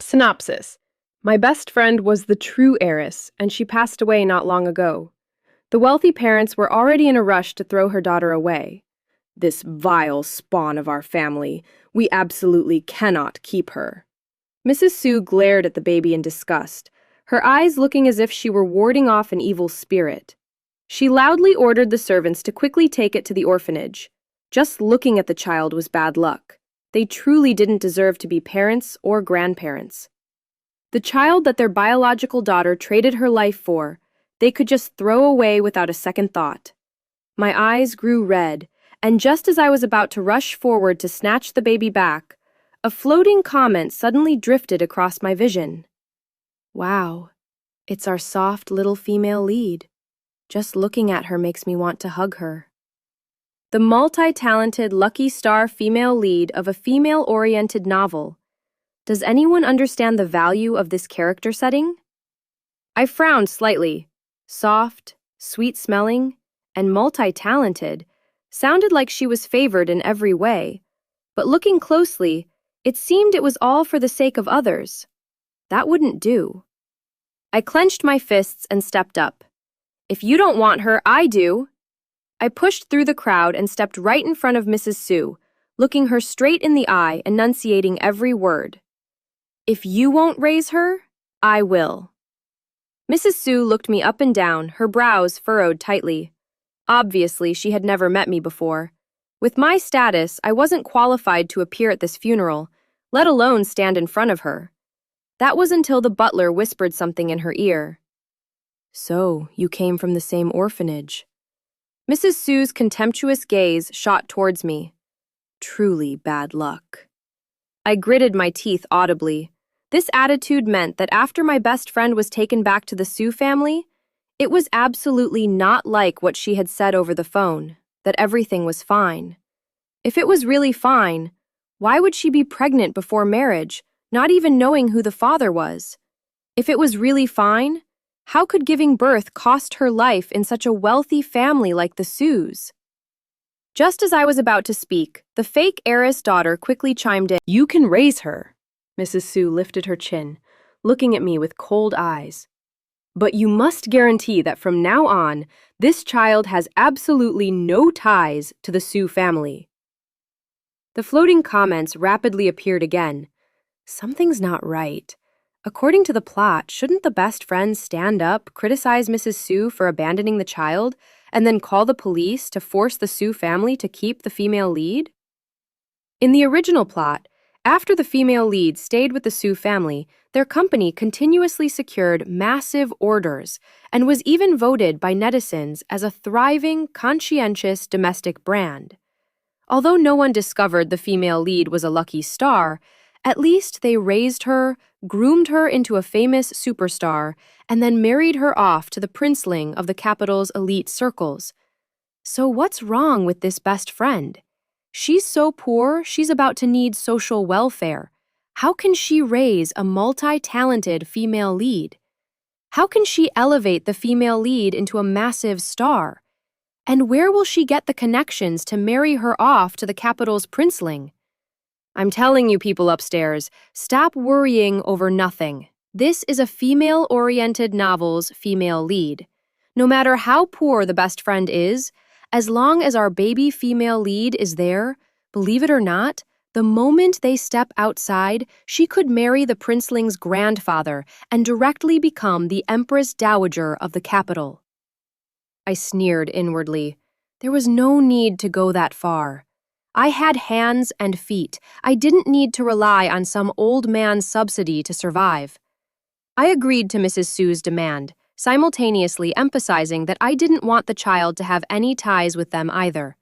Synopsis. My best friend was the true heiress, and she passed away not long ago. The wealthy parents were already in a rush to throw her daughter away. This vile spawn of our family. We absolutely cannot keep her. Mrs. Sue glared at the baby in disgust, her eyes looking as if she were warding off an evil spirit. She loudly ordered the servants to quickly take it to the orphanage. Just looking at the child was bad luck. They truly didn't deserve to be parents or grandparents. The child that their biological daughter traded her life for, they could just throw away without a second thought. My eyes grew red, and just as I was about to rush forward to snatch the baby back, a floating comment suddenly drifted across my vision. Wow, it's our soft little female lead. Just looking at her makes me want to hug her. The multi-talented lucky star female lead of a female-oriented novel. Does anyone understand the value of this character setting? I frowned slightly. Soft, sweet-smelling, and multi-talented sounded like she was favored in every way, but looking closely, it seemed it was all for the sake of others. That wouldn't do. I clenched my fists and stepped up. If you don't want her, I do. I pushed through the crowd and stepped right in front of Mrs. Sue, looking her straight in the eye, enunciating every word. If you won't raise her, I will. Mrs. Sue looked me up and down, her brows furrowed tightly. Obviously, she had never met me before. With my status, I wasn't qualified to appear at this funeral, let alone stand in front of her. That was until the butler whispered something in her ear. So, you came from the same orphanage. Mrs. Sue's contemptuous gaze shot towards me. Truly bad luck. I gritted my teeth audibly. This attitude meant that after my best friend was taken back to the Sue family, it was absolutely not like what she had said over the phone, that everything was fine. If it was really fine, why would she be pregnant before marriage, not even knowing who the father was? If it was really fine, how could giving birth cost her life in such a wealthy family like the Sues? Just as I was about to speak, the fake heiress daughter quickly chimed in. You can raise her. Mrs. Sue lifted her chin, looking at me with cold eyes. But you must guarantee that from now on, this child has absolutely no ties to the Sue family. The floating comments rapidly appeared again. Something's not right. According to the plot, shouldn't the best friend stand up, criticize Mrs. Sue for abandoning the child, and then call the police to force the Sue family to keep the female lead? In the original plot, after the female lead stayed with the Sue family, their company continuously secured massive orders and was even voted by netizens as a thriving, conscientious domestic brand. Although no one discovered the female lead was a lucky star, at least they raised her, groomed her into a famous superstar, and then married her off to the princeling of the capital's elite circles. So what's wrong with this best friend? She's so poor, she's about to need social welfare. How can she raise a multi-talented female lead? How can she elevate the female lead into a massive star? And where will she get the connections to marry her off to the capital's princeling? I'm telling you people upstairs, stop worrying over nothing. This is a female-oriented novel's female lead. No matter how poor the best friend is, as long as our baby female lead is there, believe it or not, the moment they step outside, she could marry the princeling's grandfather and directly become the Empress Dowager of the capital. I sneered inwardly. There was no need to go that far. I had hands and feet. I didn't need to rely on some old man's subsidy to survive. I agreed to Mrs. Sue's demand, simultaneously emphasizing that I didn't want the child to have any ties with them either.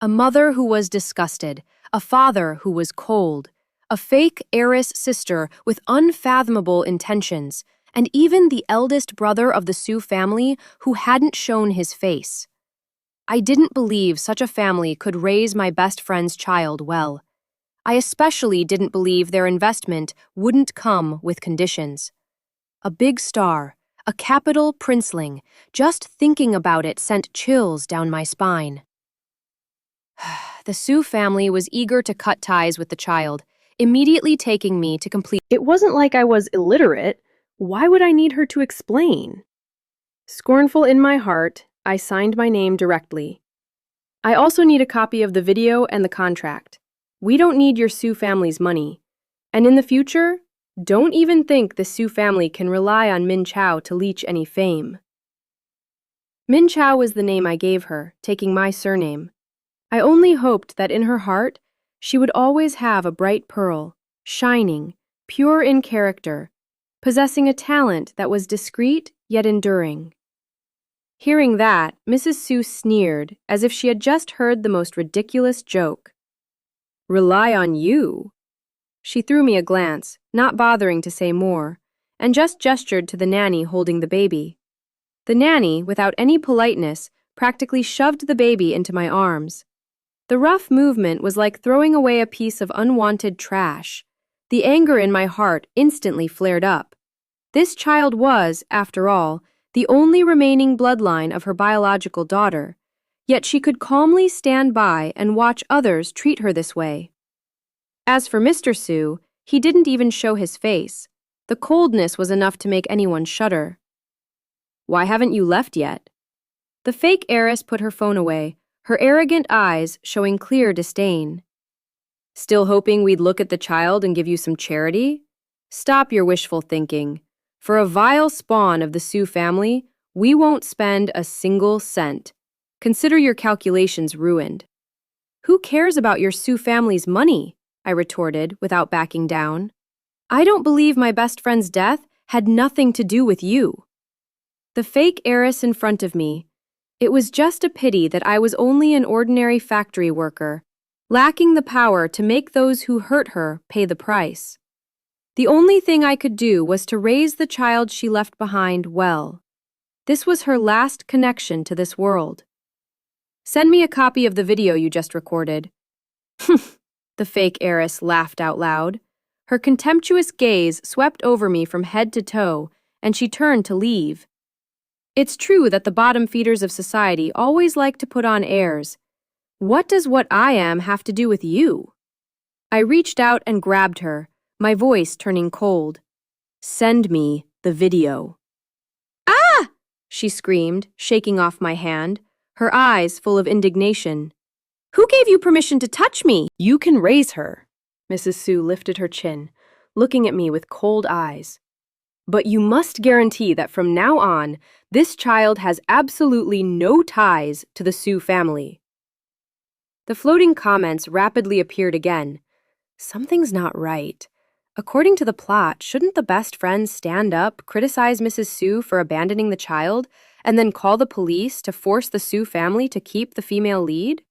A mother who was disgusted, a father who was cold, a fake heiress sister with unfathomable intentions, and even the eldest brother of the Sue family who hadn't shown his face. I didn't believe such a family could raise my best friend's child well. I especially didn't believe their investment wouldn't come with conditions. A big star, a capital princeling, just thinking about it sent chills down my spine. The Sue family was eager to cut ties with the child. immediately taking me to complete. It wasn't like I was illiterate. Why would I need her to explain? Scornful in my heart, I signed my name directly. I also need a copy of the video and the contract. We don't need your Sue family's money. And in the future, don't even think the Sue family can rely on Min Chao to leech any fame. Min Chao was the name I gave her, taking my surname. I only hoped that in her heart, she would always have a bright pearl, shining, pure in character, possessing a talent that was discreet yet enduring. Hearing that, Mrs. Sue sneered as if she had just heard the most ridiculous joke. Rely on you? She threw me a glance, not bothering to say more, and just gestured to the nanny holding the baby. The nanny, without any politeness, practically shoved the baby into my arms. The rough movement was like throwing away a piece of unwanted trash. The anger in my heart instantly flared up. This child was, after all, the only remaining bloodline of her biological daughter, yet she could calmly stand by and watch others treat her this way. As for Mr. Sue, he didn't even show his face. The coldness was enough to make anyone shudder. Why haven't you left yet? The fake heiress put her phone away, her arrogant eyes showing clear disdain. Still hoping we'd look at the child and give you some charity? Stop your wishful thinking. For a vile spawn of the Sue family, we won't spend a single cent. Consider your calculations ruined. Who cares about your Sue family's money? I retorted without backing down. I don't believe my best friend's death had nothing to do with you. The fake heiress in front of me. It was just a pity that I was only an ordinary factory worker, lacking the power to make those who hurt her pay the price. The only thing I could do was to raise the child she left behind well. This was her last connection to this world. Send me a copy of the video you just recorded. The fake heiress laughed out loud. Her contemptuous gaze swept over me from head to toe, and she turned to leave. It's true that the bottom feeders of society always like to put on airs. What does what I am have to do with you? I reached out and grabbed her, my voice turning cold. Send me the video. Ah! She screamed, shaking off my hand, her eyes full of indignation. Who gave you permission to touch me? You can raise her. Mrs. Sue lifted her chin, looking at me with cold eyes. But you must guarantee that from now on, this child has absolutely no ties to the Sue family. The floating comments rapidly appeared again. Something's not right. According to the plot, shouldn't the best friend stand up, criticize Mrs. Sue for abandoning the child, and then call the police to force the Sue family to keep the female lead?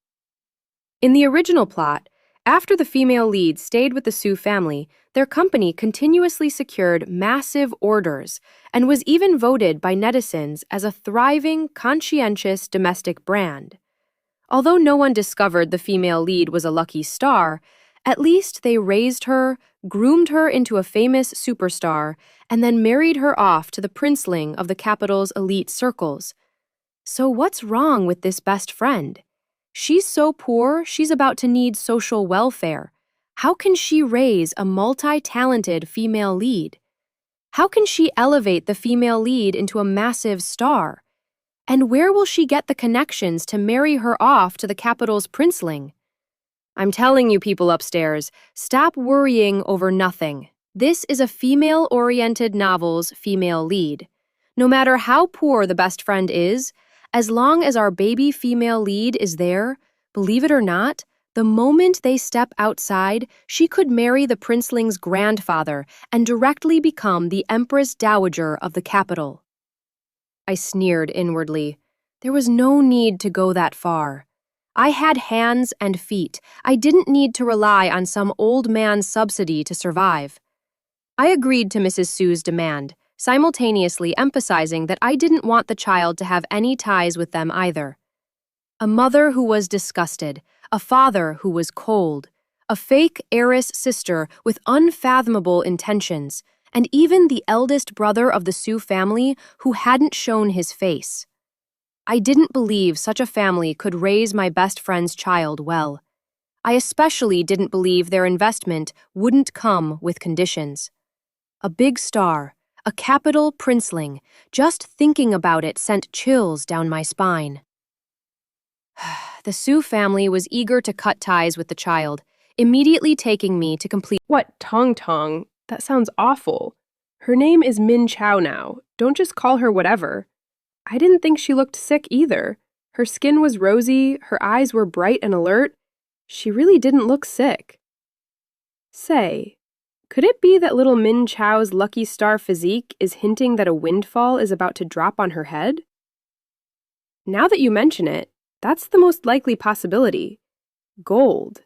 In the original plot, after the female lead stayed with the Sue family, their company continuously secured massive orders and was even voted by netizens as a thriving, conscientious domestic brand. Although no one discovered the female lead was a lucky star, at least they raised her, groomed her into a famous superstar, and then married her off to the princeling of the capital's elite circles. So what's wrong with this best friend? She's so poor, she's about to need social welfare. How can she raise a multi-talented female lead? How can she elevate the female lead into a massive star? And where will she get the connections to marry her off to the capital's princeling? I'm telling you people upstairs, stop worrying over nothing. This is a female-oriented novel's female lead. No matter how poor the best friend is, as long as our baby female lead is there, believe it or not, the moment they step outside, she could marry the princeling's grandfather and directly become the Empress Dowager of the capital. I sneered inwardly. There was no need to go that far. I had hands and feet. I didn't need to rely on some old man's subsidy to survive. I agreed to Mrs. Sue's demand, simultaneously emphasizing that I didn't want the child to have any ties with them either. A mother who was disgusted, a father who was cold, a fake heiress sister with unfathomable intentions, and even the eldest brother of the Sue family who hadn't shown his face. I didn't believe such a family could raise my best friend's child well. I especially didn't believe their investment wouldn't come with conditions. A big star, a capital princeling, just thinking about it sent chills down my spine. The Su family was eager to cut ties with the child, immediately taking me to complete— What, Tong Tong? That sounds awful. Her name is Min Chow now. Don't just call her whatever. I didn't think she looked sick either. Her skin was rosy, her eyes were bright and alert. She really didn't look sick. Say, could it be that little Min Chow's lucky star physique is hinting that a windfall is about to drop on her head? Now that you mention it, that's the most likely possibility. Gold.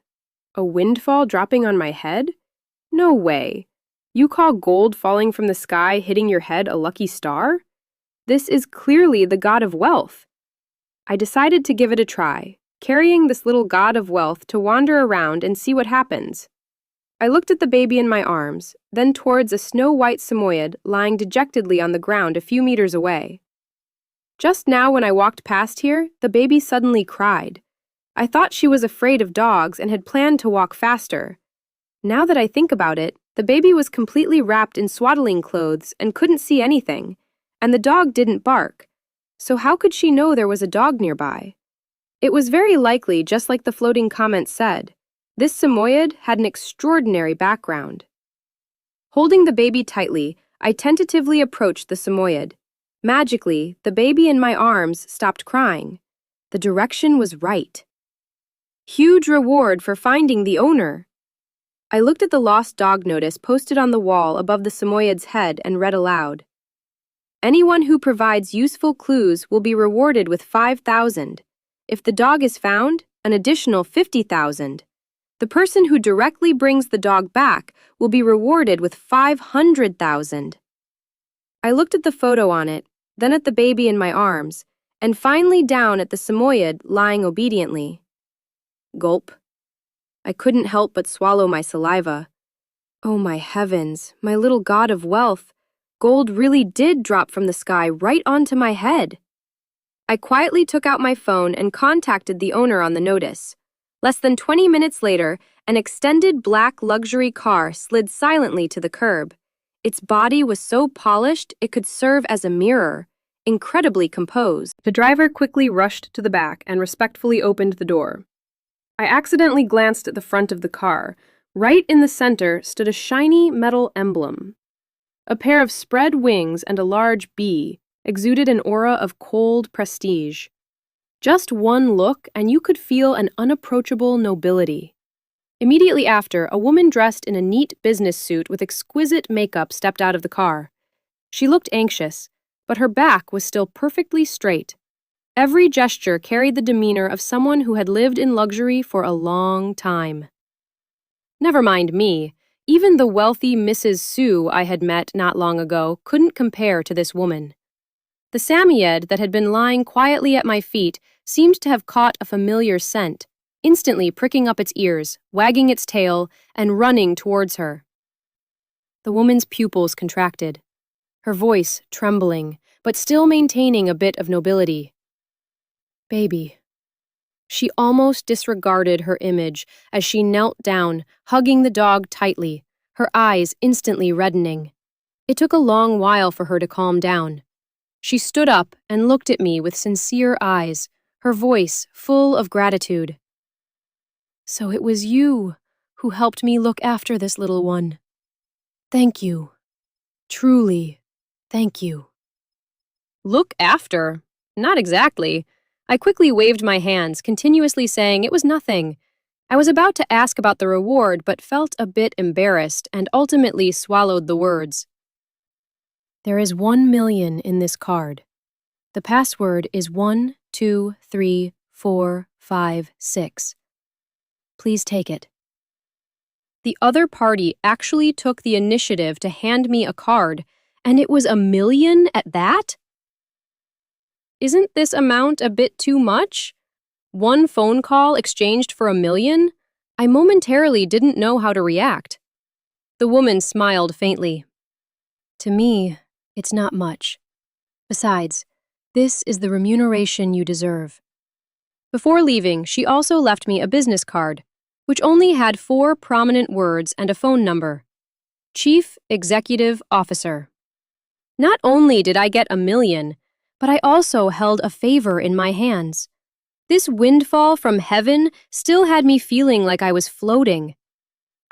A windfall dropping on my head? No way. You call gold falling from the sky hitting your head a lucky star? This is clearly the god of wealth. I decided to give it a try, carrying this little god of wealth to wander around and see what happens. I looked at the baby in my arms, then towards a snow-white Samoyed lying dejectedly on the ground a few meters away. Just now when I walked past here, the baby suddenly cried. I thought she was afraid of dogs and had planned to walk faster. Now that I think about it, the baby was completely wrapped in swaddling clothes and couldn't see anything, and the dog didn't bark. So how could she know there was a dog nearby? It was very likely, just like the floating comment said, this Samoyed had an extraordinary background. Holding the baby tightly, I tentatively approached the Samoyed. Magically, the baby in my arms stopped crying. The direction was right. Huge reward for finding the owner. I looked at the lost dog notice posted on the wall above the Samoyed's head and read aloud. Anyone who provides useful clues will be rewarded with 5,000. If the dog is found, an additional 50,000. The person who directly brings the dog back will be rewarded with 500,000. I looked at the photo on it, then at the baby in my arms, and finally down at the Samoyed lying obediently. Gulp. I couldn't help but swallow my saliva. Oh my heavens, my little god of wealth. Gold really did drop from the sky right onto my head. I quietly took out my phone and contacted the owner on the notice. Less than 20 minutes later, an extended black luxury car slid silently to the curb. Its body was so polished it could serve as a mirror, incredibly composed. The driver quickly rushed to the back and respectfully opened the door. I accidentally glanced at the front of the car. Right in the center stood a shiny metal emblem. A pair of spread wings and a large bee exuded an aura of cold prestige. Just one look and you could feel an unapproachable nobility. Immediately after, a woman dressed in a neat business suit with exquisite makeup stepped out of the car. She looked anxious, but her back was still perfectly straight. Every gesture carried the demeanor of someone who had lived in luxury for a long time. Never mind me. Even the wealthy Mrs. Su I had met not long ago couldn't compare to this woman. The Samoyed that had been lying quietly at my feet seemed to have caught a familiar scent, instantly pricking up its ears, wagging its tail, and running towards her. The woman's pupils contracted, her voice trembling, but still maintaining a bit of nobility. Baby. She almost disregarded her image as she knelt down, hugging the dog tightly, her eyes instantly reddening. It took a long while for her to calm down. She stood up and looked at me with sincere eyes, her voice full of gratitude. So it was you who helped me look after this little one. Thank you. Truly, thank you. Look after? Not exactly. I quickly waved my hands, continuously saying it was nothing. I was about to ask about the reward, but felt a bit embarrassed and ultimately swallowed the words. There is 1 million in this card. The password is 123456. Please take it. The other party actually took the initiative to hand me a card, and it was 1 million at that? Isn't this amount a bit too much? One phone call exchanged for 1 million? I momentarily didn't know how to react. The woman smiled faintly. To me, it's not much. Besides, this is the remuneration you deserve. Before leaving, she also left me a business card. which only had 4 prominent words and a phone number. Chief Executive Officer. Not only did I get 1 million, but I also held a favor in my hands. This windfall from heaven still had me feeling like I was floating.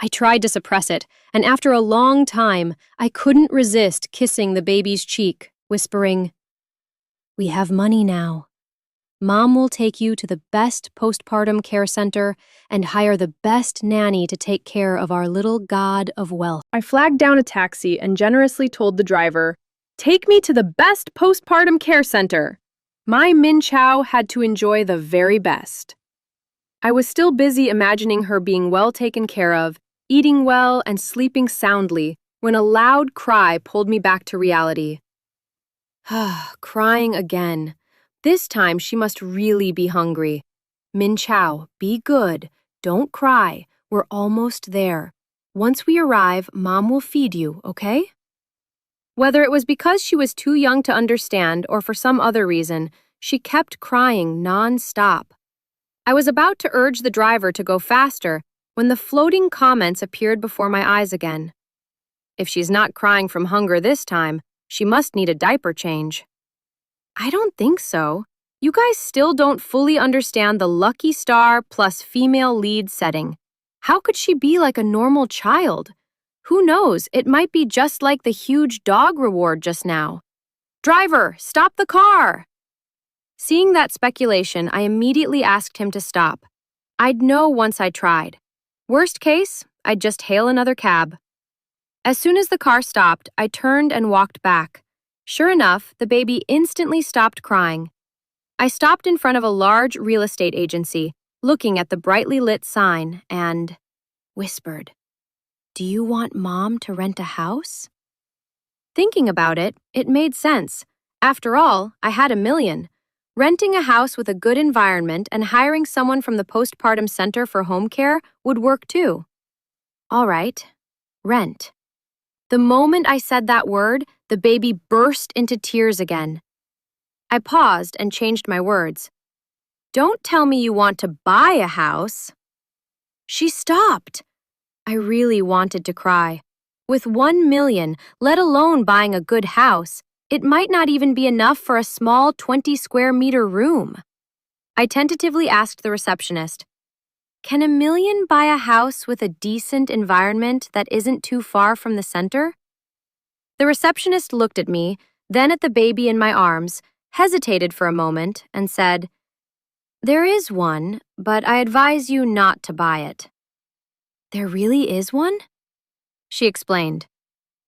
I tried to suppress it, and after a long time, I couldn't resist kissing the baby's cheek, whispering, "We have money now. Mom will take you to the best postpartum care center and hire the best nanny to take care of our little god of wealth." I flagged down a taxi and generously told the driver, "Take me to the best postpartum care center." My Min Chow had to enjoy the very best. I was still busy imagining her being well taken care of, eating well, and sleeping soundly when a loud cry pulled me back to reality. Crying again. This time she must really be hungry. Min Chow, be good. Don't cry. We're almost there. Once we arrive, Mom will feed you, okay? Whether it was because she was too young to understand or for some other reason, she kept crying non-stop. I was about to urge the driver to go faster when the floating comments appeared before my eyes again. If she's not crying from hunger this time, she must need a diaper change. I don't think so. You guys still don't fully understand the lucky star plus female lead setting. How could she be like a normal child? Who knows, it might be just like the huge dog reward just now. Driver, stop the car! Seeing that speculation, I immediately asked him to stop. I'd know once I tried. Worst case, I'd just hail another cab. As soon as the car stopped, I turned and walked back. Sure enough, the baby instantly stopped crying. I stopped in front of a large real estate agency, looking at the brightly lit sign, and whispered, "Do you want Mom to rent a house?" Thinking about it, it made sense. After all, I had 1 million. Renting a house with a good environment and hiring someone from the postpartum center for home care would work too. All right, rent. The moment I said that word, the baby burst into tears again. I paused and changed my words. "Don't tell me you want to buy a house." She stopped. I really wanted to cry. With 1 million, let alone buying a good house, it might not even be enough for a small 20 square meter room. I tentatively asked the receptionist, "Can 1 million buy a house with a decent environment that isn't too far from the center?" The receptionist looked at me, then at the baby in my arms, hesitated for a moment, and said, "There is one, but I advise you not to buy it." "There really is one?" She explained.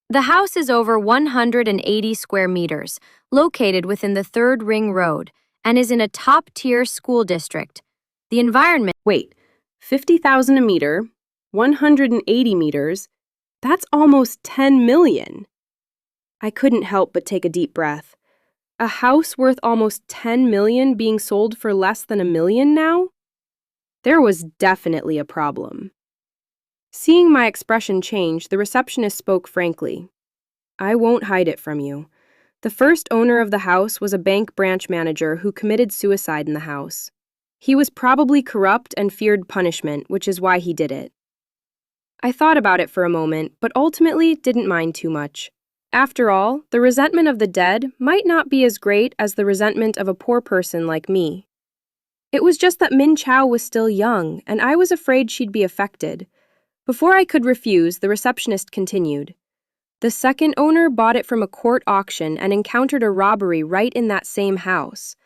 The house is over 180 square meters, located within the 3rd Ring Road, and is in a top-tier school district. The environment— Wait, 50,000 a meter, 180 meters, that's almost 10 million. I couldn't help but take a deep breath. A house worth almost 10 million being sold for less than 1 million now? There was definitely a problem. Seeing my expression change, the receptionist spoke frankly. "I won't hide it from you. The first owner of the house was a bank branch manager who committed suicide in the house. He was probably corrupt and feared punishment, which is why he did it." I thought about it for a moment, but ultimately didn't mind too much. After all, the resentment of the dead might not be as great as the resentment of a poor person like me. It was just that Min Chow was still young, and I was afraid she'd be affected. Before I could refuse, the receptionist continued. The second owner bought it from a court auction and encountered a robbery right in that same house.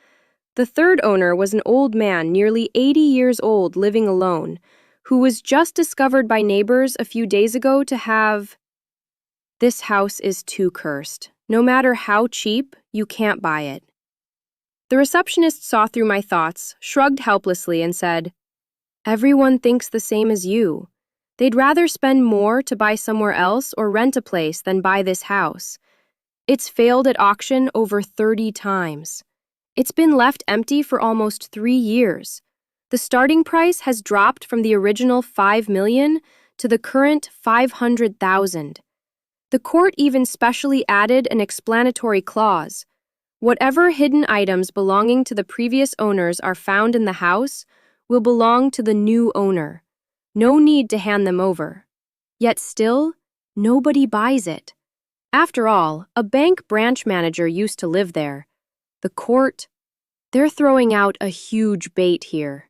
The third owner was an old man, nearly 80 years old, living alone, who was just discovered by neighbors a few days ago to have— This house is too cursed. No matter how cheap, you can't buy it. The receptionist saw through my thoughts, shrugged helplessly, and said, "Everyone thinks the same as you. They'd rather spend more to buy somewhere else or rent a place than buy this house. It's failed at auction over 30 times. It's been left empty for almost 3 years. The starting price has dropped from the original 5 million to the current 500,000. The court even specially added an explanatory clause. Whatever hidden items belonging to the previous owners are found in the house will belong to the new owner. No need to hand them over. Yet still, nobody buys it. After all, a bank branch manager used to live there. The court, they're throwing out a huge bait here.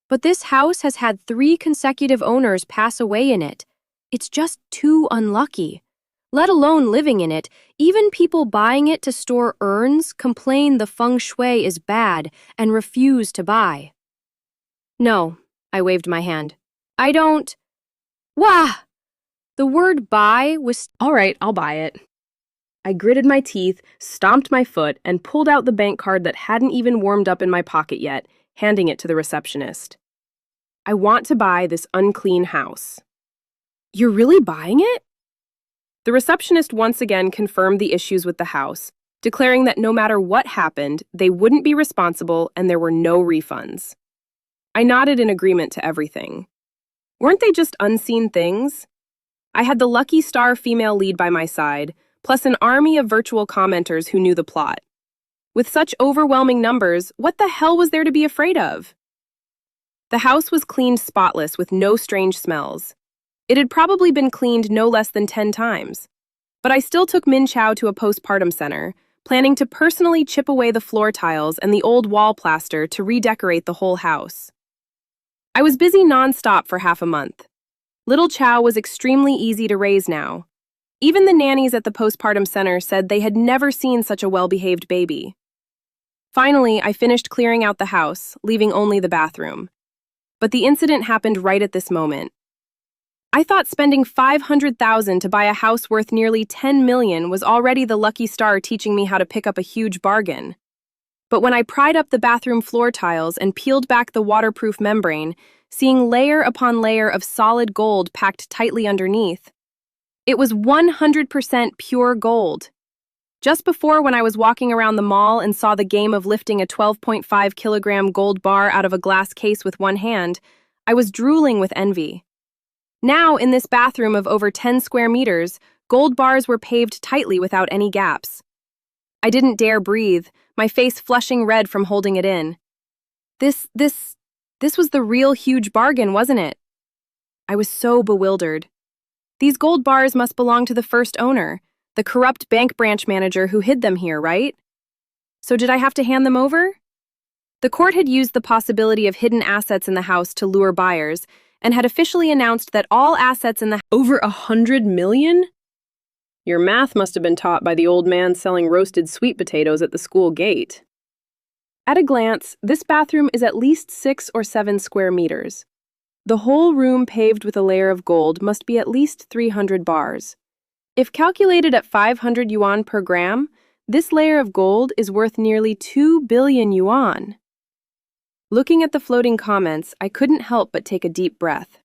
But this house has had 3 consecutive owners pass away in it. It's just too unlucky. Let alone living in it, even people buying it to store urns complain the feng shui is bad and refuse to buy. No, I waved my hand. I don't. Wah! The word buy was. All right, I'll buy it. I gritted my teeth, stomped my foot, and pulled out the bank card that hadn't even warmed up in my pocket yet, handing it to the receptionist. I want to buy this unclean house. You're really buying it? The receptionist once again confirmed the issues with the house, declaring that no matter what happened, they wouldn't be responsible and there were no refunds. I nodded in agreement to everything. Weren't they just unseen things? I had the lucky star female lead by my side, plus an army of virtual commenters who knew the plot. With such overwhelming numbers, what the hell was there to be afraid of? The house was cleaned spotless with no strange smells. It had probably been cleaned no less than 10 times. But I still took Min Chao to a postpartum center, planning to personally chip away the floor tiles and the old wall plaster to redecorate the whole house. I was busy non-stop for half a month. Little Chow was extremely easy to raise now. Even the nannies at the postpartum center said they had never seen such a well-behaved baby. Finally, I finished clearing out the house, leaving only the bathroom. But the incident happened right at this moment. I thought spending $500,000 to buy a house worth nearly $10 million was already the lucky star teaching me how to pick up a huge bargain. But when I pried up the bathroom floor tiles and peeled back the waterproof membrane, seeing layer upon layer of solid gold packed tightly underneath, it was 100% pure gold. Just before, when I was walking around the mall and saw the game of lifting a 12.5-kilogram gold bar out of a glass case with one hand, I was drooling with envy. Now, in this bathroom of over 10 square meters, gold bars were paved tightly without any gaps. I didn't dare breathe, my face flushing red from holding it in. This was the real huge bargain, wasn't it? I was so bewildered. These gold bars must belong to the first owner, the corrupt bank branch manager who hid them here, right? So did I have to hand them over? The court had used the possibility of hidden assets in the house to lure buyers, and had officially announced that all assets in the Over $100 million? Your math must have been taught by the old man selling roasted sweet potatoes at the school gate. At a glance, this bathroom is at least 6 or 7 square meters. The whole room paved with a layer of gold must be at least 300 bars. If calculated at 500 yuan per gram, this layer of gold is worth nearly 2 billion yuan. Looking at the floating comments, I couldn't help but take a deep breath.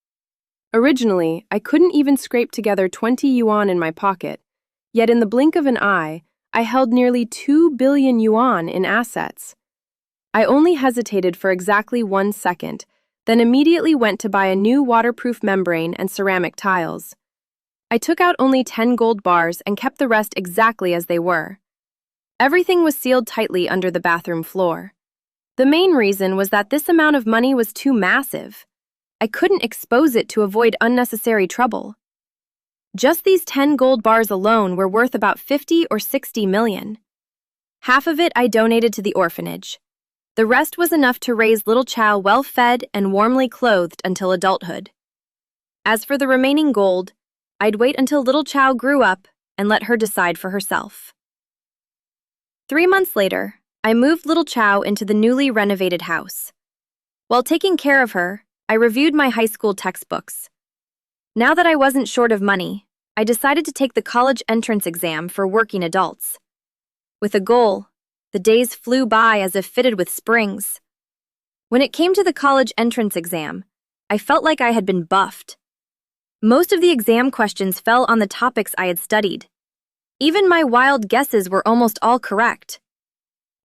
Originally, I couldn't even scrape together 20 yuan in my pocket, yet in the blink of an eye, I held nearly 2 billion yuan in assets. I only hesitated for exactly 1 second, then immediately went to buy a new waterproof membrane and ceramic tiles. I took out only 10 gold bars and kept the rest exactly as they were. Everything was sealed tightly under the bathroom floor. The main reason was that this amount of money was too massive. I couldn't expose it to avoid unnecessary trouble. Just these 10 gold bars alone were worth about 50 or 60 million. Half of it I donated to the orphanage. The rest was enough to raise little Chow well-fed and warmly clothed until adulthood. As for the remaining gold, I'd wait until little Chow grew up and let her decide for herself. 3 months later, I moved little Chow into the newly renovated house. While taking care of her, I reviewed my high school textbooks. Now that I wasn't short of money, I decided to take the college entrance exam for working adults. With a goal, the days flew by as if fitted with springs. When it came to the college entrance exam, I felt like I had been buffed. Most of the exam questions fell on the topics I had studied. Even my wild guesses were almost all correct.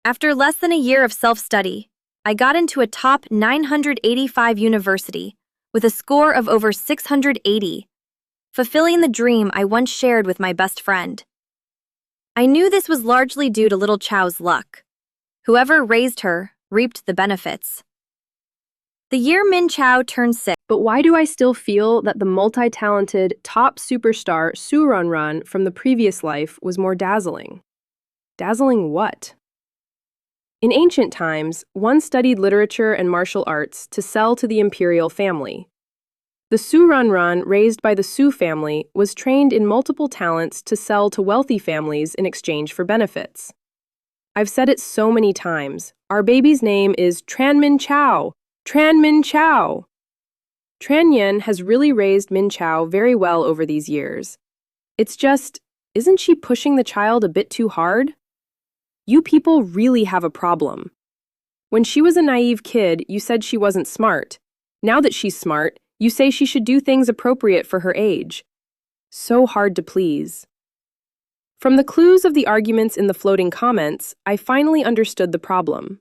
After less than a year of self-study, I got into a top 985 university with a score of over 680, fulfilling the dream I once shared with my best friend. I knew this was largely due to little Chow's luck. Whoever raised her reaped the benefits. The year Min Chao turned 6. But why do I still feel that the multi-talented top superstar Su Runrun from the previous life was more dazzling? Dazzling what? In ancient times, one studied literature and martial arts to sell to the imperial family. The Su Runrun, raised by the Su family, was trained in multiple talents to sell to wealthy families in exchange for benefits. I've said it so many times. Our baby's name is Tran Min Chao. Tran Min Chao. Tran Yen has really raised Min Chao very well over these years. It's just, isn't she pushing the child a bit too hard? You people really have a problem. When she was a naive kid, you said she wasn't smart. Now that she's smart, you say she should do things appropriate for her age. So hard to please. From the clues of the arguments in the floating comments, I finally understood the problem.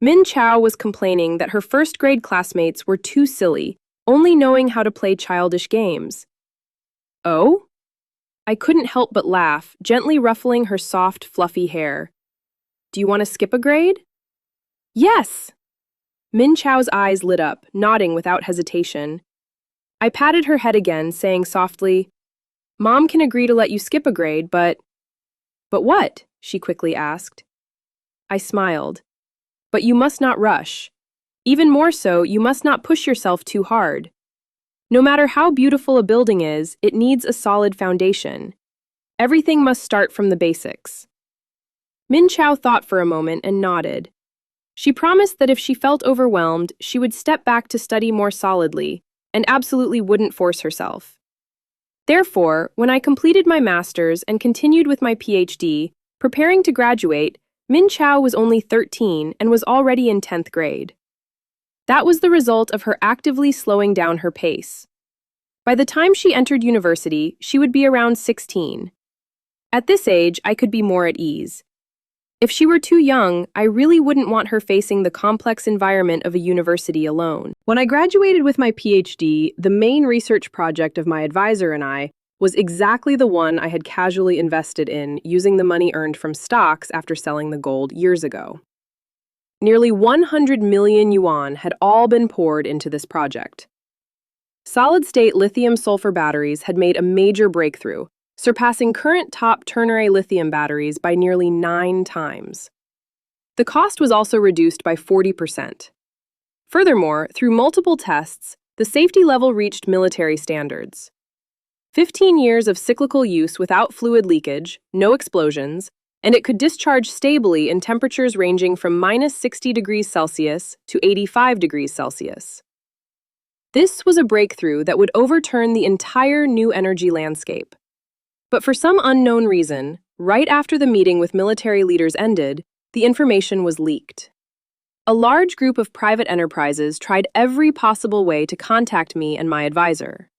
Min Chao was complaining that her first-grade classmates were too silly, only knowing how to play childish games. Oh? I couldn't help but laugh, gently ruffling her soft, fluffy hair. Do you want to skip a grade? Yes! Min Chao's eyes lit up, nodding without hesitation. I patted her head again, saying softly, Mom can agree to let you skip a grade, but... But what? She quickly asked. I smiled. But you must not rush. Even more so, you must not push yourself too hard. No matter how beautiful a building is, it needs a solid foundation. Everything must start from the basics. Min Chao thought for a moment and nodded. She promised that if she felt overwhelmed, she would step back to study more solidly, and absolutely wouldn't force herself. Therefore, when I completed my master's and continued with my PhD, preparing to graduate, Min Chao was only 13 and was already in 10th grade. That was the result of her actively slowing down her pace. By the time she entered university, she would be around 16. At this age, I could be more at ease. If she were too young, I really wouldn't want her facing the complex environment of a university alone. When I graduated with my PhD, the main research project of my advisor and I was exactly the one I had casually invested in using the money earned from stocks after selling the gold years ago. Nearly 100 million yuan had all been poured into this project. Solid-state lithium-sulfur batteries had made a major breakthrough, surpassing current top ternary lithium batteries by nearly 9 times. The cost was also reduced by 40%. Furthermore, through multiple tests, the safety level reached military standards. 15 years of cyclical use without fluid leakage, no explosions, and it could discharge stably in temperatures ranging from -60 degrees Celsius to 85 degrees Celsius. This was a breakthrough that would overturn the entire new energy landscape. But for some unknown reason, right after the meeting with military leaders ended, the information was leaked. A large group of private enterprises tried every possible way to contact me and my advisor.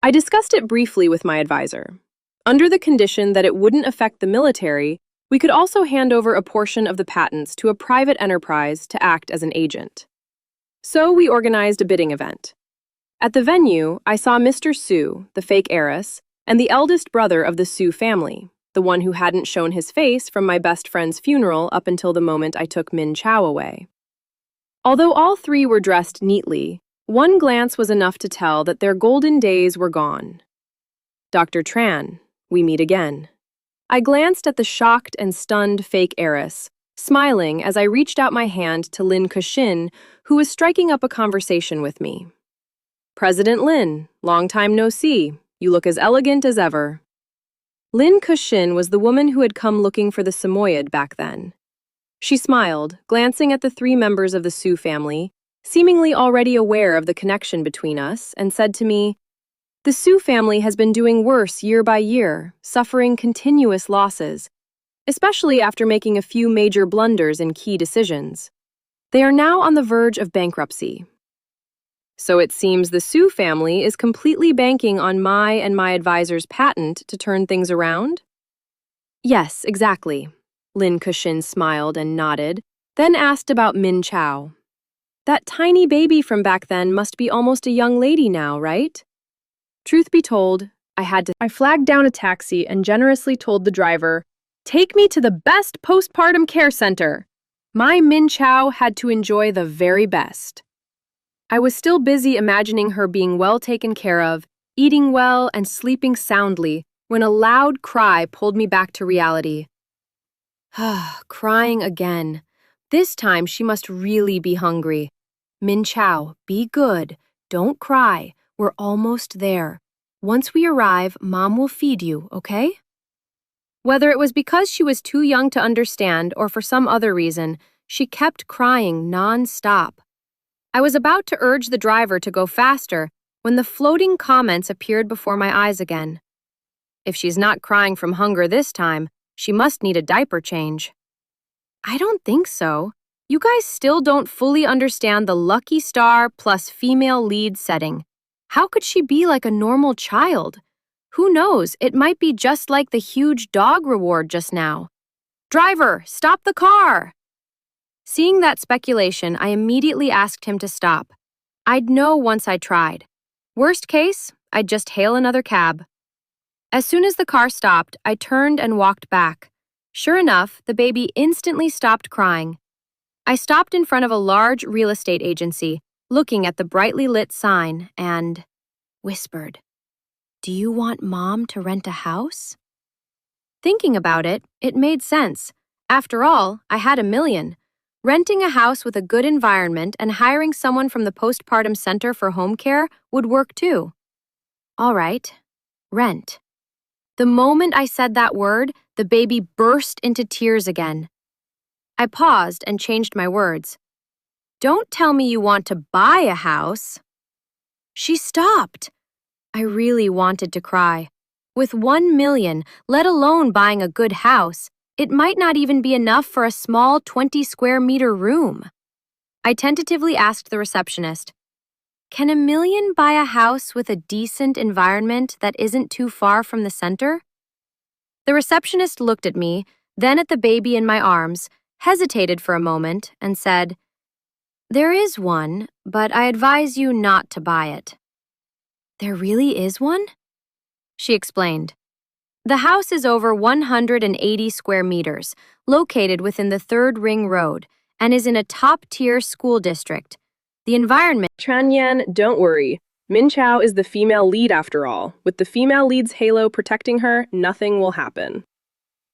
I discussed it briefly with my advisor. Under the condition that it wouldn't affect the military, we could also hand over a portion of the patents to a private enterprise to act as an agent. So we organized a bidding event. At the venue, I saw Mr. Su, the fake heiress, and the eldest brother of the Su family, the one who hadn't shown his face from my best friend's funeral up until the moment I took Min Chao away. Although all three were dressed neatly, one glance was enough to tell that their golden days were gone. Dr. Tran, we meet again. I glanced at the shocked and stunned fake heiress, smiling as I reached out my hand to Lin Kexin, who was striking up a conversation with me. President Lin, long time no see. You look as elegant as ever. Lin Kexin was the woman who had come looking for the Samoyed back then. She smiled, glancing at the 3 members of the Su family, seemingly already aware of the connection between us, and said to me, "The Su family has been doing worse year by year, suffering continuous losses, especially after making a few major blunders in key decisions. They are now on the verge of bankruptcy." So it seems the Su family is completely banking on my and my advisor's patent to turn things around? Yes, exactly. Lin Kexin smiled and nodded, then asked about Min Chao. That tiny baby from back then must be almost a young lady now, right? Truth be told, I flagged down a taxi and generously told the driver, "Take me to the best postpartum care center." My Min Chao had to enjoy the very best. I was still busy imagining her being well taken care of, eating well, and sleeping soundly when a loud cry pulled me back to reality. Crying again. This time she must really be hungry. Min Chao, be good. Don't cry. We're almost there. Once we arrive, Mom will feed you, okay? Whether it was because she was too young to understand or for some other reason, she kept crying non-stop. I was about to urge the driver to go faster when the floating comments appeared before my eyes again. If she's not crying from hunger this time, she must need a diaper change. I don't think so. You guys still don't fully understand the lucky star plus female lead setting. How could she be like a normal child? Who knows, it might be just like the huge dog reward just now. Driver, stop the car! Seeing that speculation, I immediately asked him to stop. I'd know once I tried. Worst case, I'd just hail another cab. As soon as the car stopped, I turned and walked back. Sure enough, the baby instantly stopped crying. I stopped in front of a large real estate agency, looking at the brightly lit sign, and whispered, "Do you want Mom to rent a house?" Thinking about it, it made sense. After all, I had $1 million. Renting a house with a good environment and hiring someone from the postpartum center for home care would work too. All right, rent. The moment I said that word, the baby burst into tears again. I paused and changed my words. Don't tell me you want to buy a house. She stopped. I really wanted to cry. With $1 million, let alone buying a good house, it might not even be enough for a small 20-square-meter room. I tentatively asked the receptionist, "Can $1 million buy a house with a decent environment that isn't too far from the center?" The receptionist looked at me, then at the baby in my arms, hesitated for a moment, and said, "There is one, but I advise you not to buy it." "There really is one?" She explained. The house is over 180 square meters, located within the 3rd Ring Road, and is in a top-tier school district. The environment— Tranyan, don't worry. Min Chao is the female lead after all. With the female lead's halo protecting her, nothing will happen.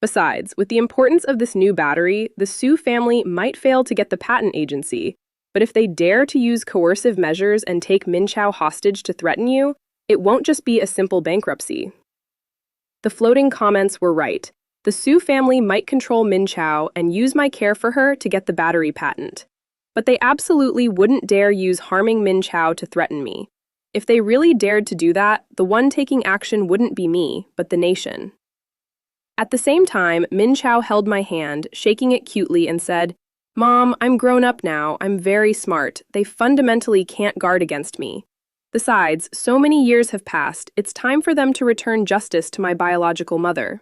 Besides, with the importance of this new battery, the Su family might fail to get the patent agency, but if they dare to use coercive measures and take Min Chao hostage to threaten you, it won't just be a simple bankruptcy. The floating comments were right. The Su family might control Min Chao and use my care for her to get the battery patent. But they absolutely wouldn't dare use harming Min Chao to threaten me. If they really dared to do that, the one taking action wouldn't be me, but the nation. At the same time, Min Chao held my hand, shaking it cutely, and said, "Mom, I'm grown up now. I'm very smart. They fundamentally can't guard against me. Besides, so many years have passed, it's time for them to return justice to my biological mother."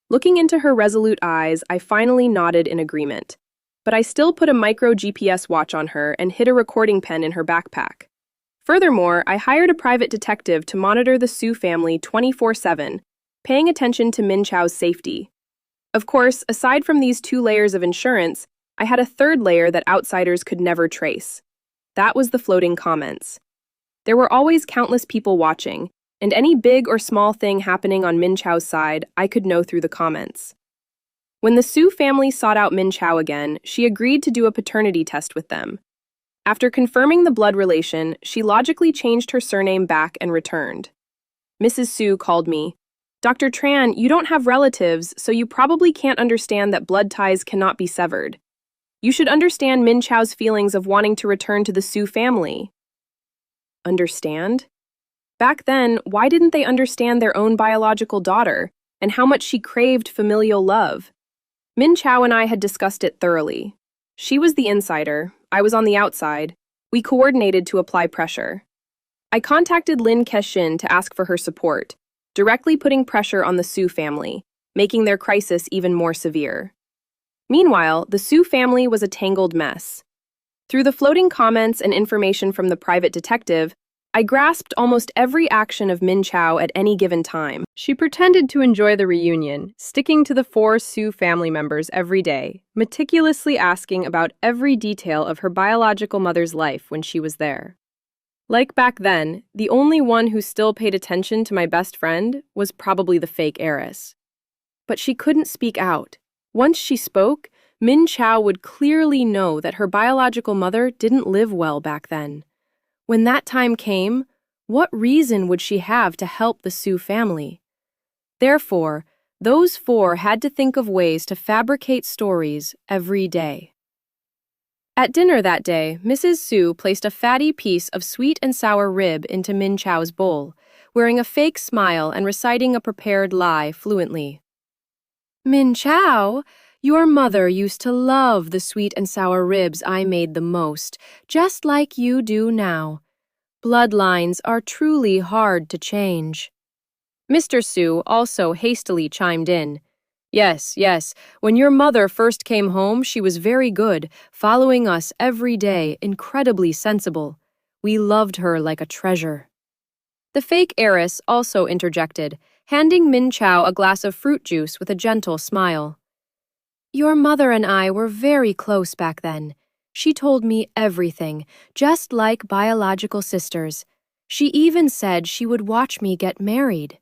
Looking into her resolute eyes, I finally nodded in agreement. But I still put a micro GPS watch on her and hid a recording pen in her backpack. Furthermore, I hired a private detective to monitor the Su family 24/7, paying attention to Min Chao's safety. Of course, aside from these 2 layers of insurance, I had a 3rd layer that outsiders could never trace. That was the floating comments. There were always countless people watching, and any big or small thing happening on Min Chao's side, I could know through the comments. When the Su family sought out Min Chao again, she agreed to do a paternity test with them. After confirming the blood relation, she logically changed her surname back and returned. Mrs. Su called me. "Dr. Tran, you don't have relatives, so you probably can't understand that blood ties cannot be severed. You should understand Min Chao's feelings of wanting to return to the Su family." Understand? Back then, why didn't they understand their own biological daughter and how much she craved familial love? Min Chao and I had discussed it thoroughly. She was the insider, I was on the outside. We coordinated to apply pressure. I contacted Lin Keshin to ask for her support, directly putting pressure on the Su family, making their crisis even more severe. Meanwhile, the Su family was a tangled mess. Through the floating comments and information from the private detective, I grasped almost every action of Min Chao at any given time. She pretended to enjoy the reunion, sticking to the 4 Sue family members every day, meticulously asking about every detail of her biological mother's life when she was there. Like back then, the only one who still paid attention to my best friend was probably the fake heiress. But she couldn't speak out. Once she spoke, Min Chao would clearly know that her biological mother didn't live well back then. When that time came, what reason would she have to help the Sue family? Therefore, those 4 had to think of ways to fabricate stories every day. At dinner that day, Mrs. Sue placed a fatty piece of sweet and sour rib into Min Chao's bowl, wearing a fake smile and reciting a prepared lie fluently. Min Chao, your mother used to love the sweet and sour ribs I made the most, just like you do now. Bloodlines are truly hard to change. Mr. Sue also hastily chimed in. Yes, when your mother first came home, she was very good, following us every day, incredibly sensible. We loved her like a treasure. The fake heiress also interjected, handing Min Chao a glass of fruit juice with a gentle smile. Your mother and I were very close back then. She told me everything, just like biological sisters. She even said she would watch me get married.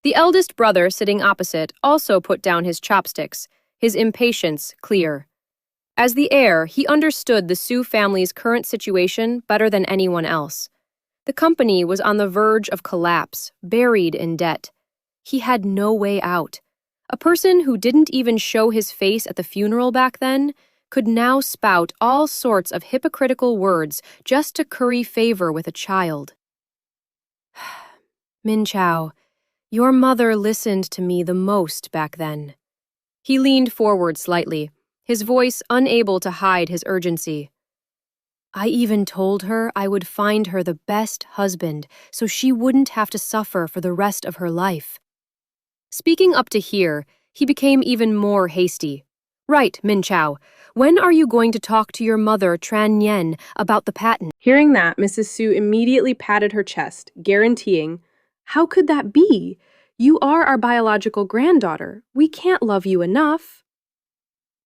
The eldest brother sitting opposite also put down his chopsticks, his impatience clear. As the heir, he understood the Sue family's current situation better than anyone else. The company was on the verge of collapse, buried in debt. He had no way out. A person who didn't even show his face at the funeral back then could now spout all sorts of hypocritical words just to curry favor with a child. Min Chao, your mother listened to me the most back then. He leaned forward slightly, his voice unable to hide his urgency. I even told her I would find her the best husband so she wouldn't have to suffer for the rest of her life. Speaking up to here, he became even more hasty. Right, Min Chao, when are you going to talk to your mother, Tran Yen, about the patent? Hearing that, Mrs. Sue immediately patted her chest, guaranteeing, How could that be? You are our biological granddaughter. We can't love you enough.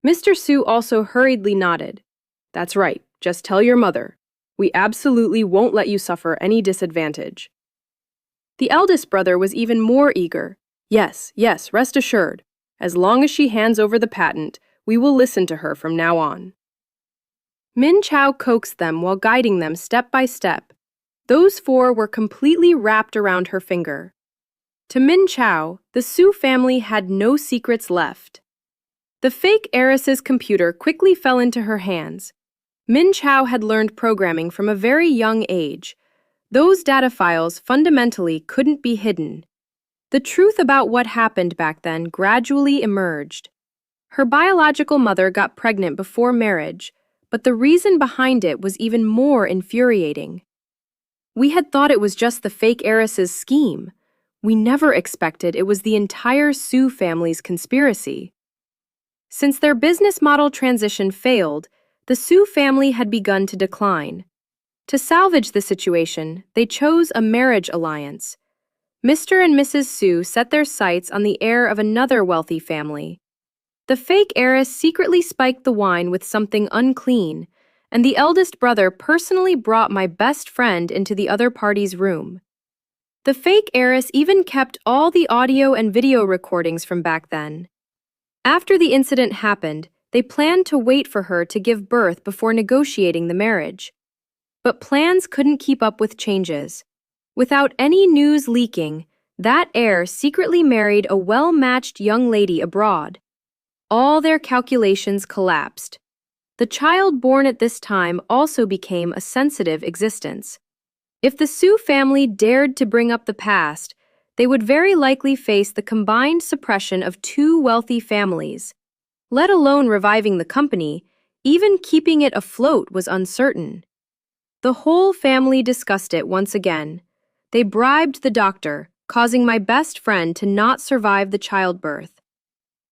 Mr. Sue also hurriedly nodded. That's right, just tell your mother. We absolutely won't let you suffer any disadvantage. The eldest brother was even more eager. Yes, rest assured. As long as she hands over the patent, we will listen to her from now on. Min Chao coaxed them while guiding them step by step. Those 4 were completely wrapped around her finger. To Min Chao, the Sue family had no secrets left. The fake heiress's computer quickly fell into her hands. Min Chao had learned programming from a very young age. Those data files fundamentally couldn't be hidden. The truth about what happened back then gradually emerged. Her biological mother got pregnant before marriage, but the reason behind it was even more infuriating. We had thought it was just the fake heiress's scheme. We never expected it was the entire Sue family's conspiracy. Since their business model transition failed, the Sue family had begun to decline. To salvage the situation, they chose a marriage alliance. Mr. and Mrs. Sue set their sights on the heir of another wealthy family. The fake heiress secretly spiked the wine with something unclean, and the eldest brother personally brought my best friend into the other party's room. The fake heiress even kept all the audio and video recordings from back then. After the incident happened, they planned to wait for her to give birth before negotiating the marriage. But plans couldn't keep up with changes. Without any news leaking, that heir secretly married a well-matched young lady abroad. All their calculations collapsed. The child born at this time also became a sensitive existence. If the Sue family dared to bring up the past, they would very likely face the combined suppression of 2 wealthy families. Let alone reviving the company, even keeping it afloat was uncertain. The whole family discussed it once again. They bribed the doctor, causing my best friend to not survive the childbirth.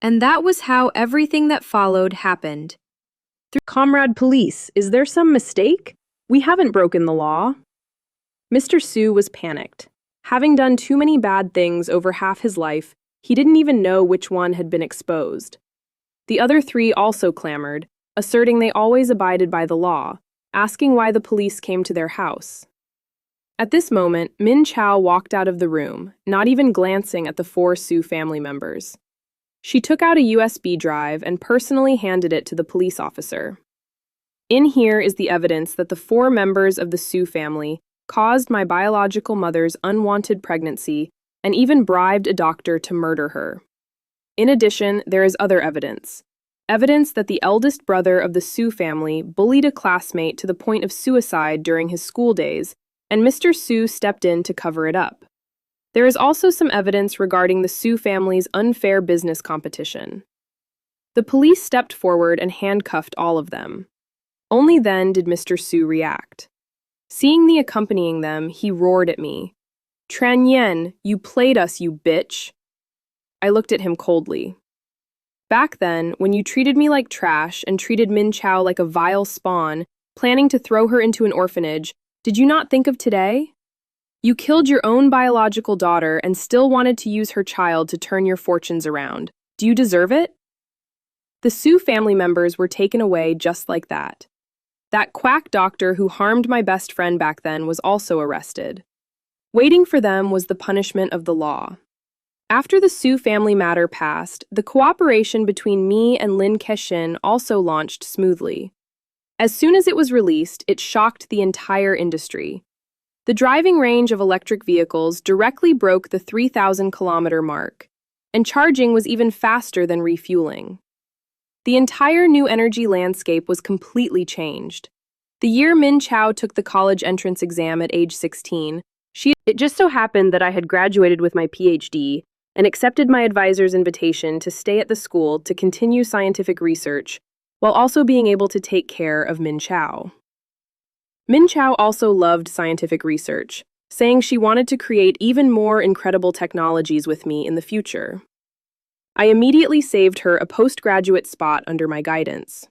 And that was how everything that followed happened. Comrade Police, is there some mistake? We haven't broken the law. Mr. Su was panicked. Having done too many bad things over half his life, he didn't even know which one had been exposed. The other three also clamored, asserting they always abided by the law, asking why the police came to their house. At this moment, Min Chao walked out of the room, not even glancing at the four Su family members. She took out a USB drive and personally handed it to the police officer. In here is the evidence that the four members of the Su family caused my biological mother's unwanted pregnancy and even bribed a doctor to murder her. In addition, there is other evidence. Evidence that the eldest brother of the Su family bullied a classmate to the point of suicide during his school days, and Mr. Su stepped in to cover it up. There is also some evidence regarding the Su family's unfair business competition. The police stepped forward and handcuffed all of them. Only then did Mr. Su react. Seeing me accompanying them, he roared at me. "Tran Yen, you played us, you bitch." I looked at him coldly. Back then, when you treated me like trash and treated Min Chao like a vile spawn, planning to throw her into an orphanage, did you not think of today? You killed your own biological daughter and still wanted to use her child to turn your fortunes around. Do you deserve it? The Su family members were taken away just like that. That quack doctor who harmed my best friend back then was also arrested. Waiting for them was the punishment of the law. After the Su family matter passed, the cooperation between me and Lin Kexin also launched smoothly. As soon as it was released, it shocked the entire industry. The driving range of electric vehicles directly broke the 3,000-kilometer mark, and charging was even faster than refueling. The entire new energy landscape was completely changed. The year Min Chao took the college entrance exam at age 16, it just so happened that I had graduated with my PhD and accepted my advisor's invitation to stay at the school to continue scientific research, while also being able to take care of Min Chao. Min Chao also loved scientific research, saying she wanted to create even more incredible technologies with me in the future. I immediately saved her a postgraduate spot under my guidance.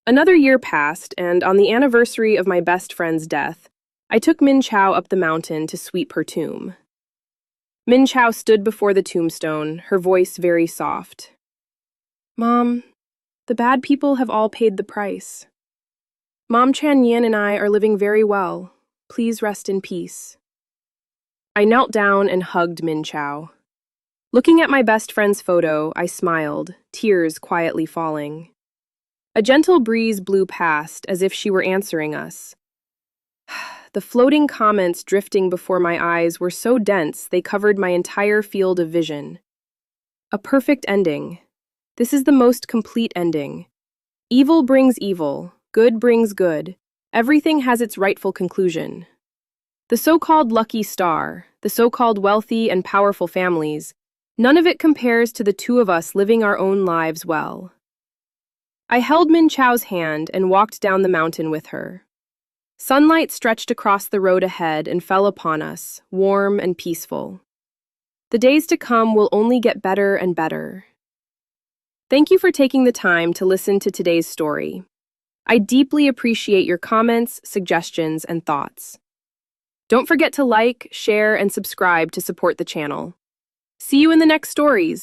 Another year passed, and on the anniversary of my best friend's death, I took Min Chao up the mountain to sweep her tomb. Min Chao stood before the tombstone, her voice very soft. "Mom, the bad people have all paid the price. Mom Chan Yin and I are living very well. Please rest in peace." I knelt down and hugged Min Chao. Looking at my best friend's photo, I smiled, tears quietly falling. A gentle breeze blew past as if she were answering us. The floating comments drifting before my eyes were so dense they covered my entire field of vision. A perfect ending. This is the most complete ending. Evil brings evil, good brings good. Everything has its rightful conclusion. The so-called lucky star, the so-called wealthy and powerful families, none of it compares to the two of us living our own lives well. I held Min Chao's hand and walked down the mountain with her. Sunlight stretched across the road ahead and fell upon us, warm and peaceful. The days to come will only get better and better. Thank you for taking the time to listen to today's story. I deeply appreciate your comments, suggestions, and thoughts. Don't forget to like, share, and subscribe to support the channel. See you in the next stories.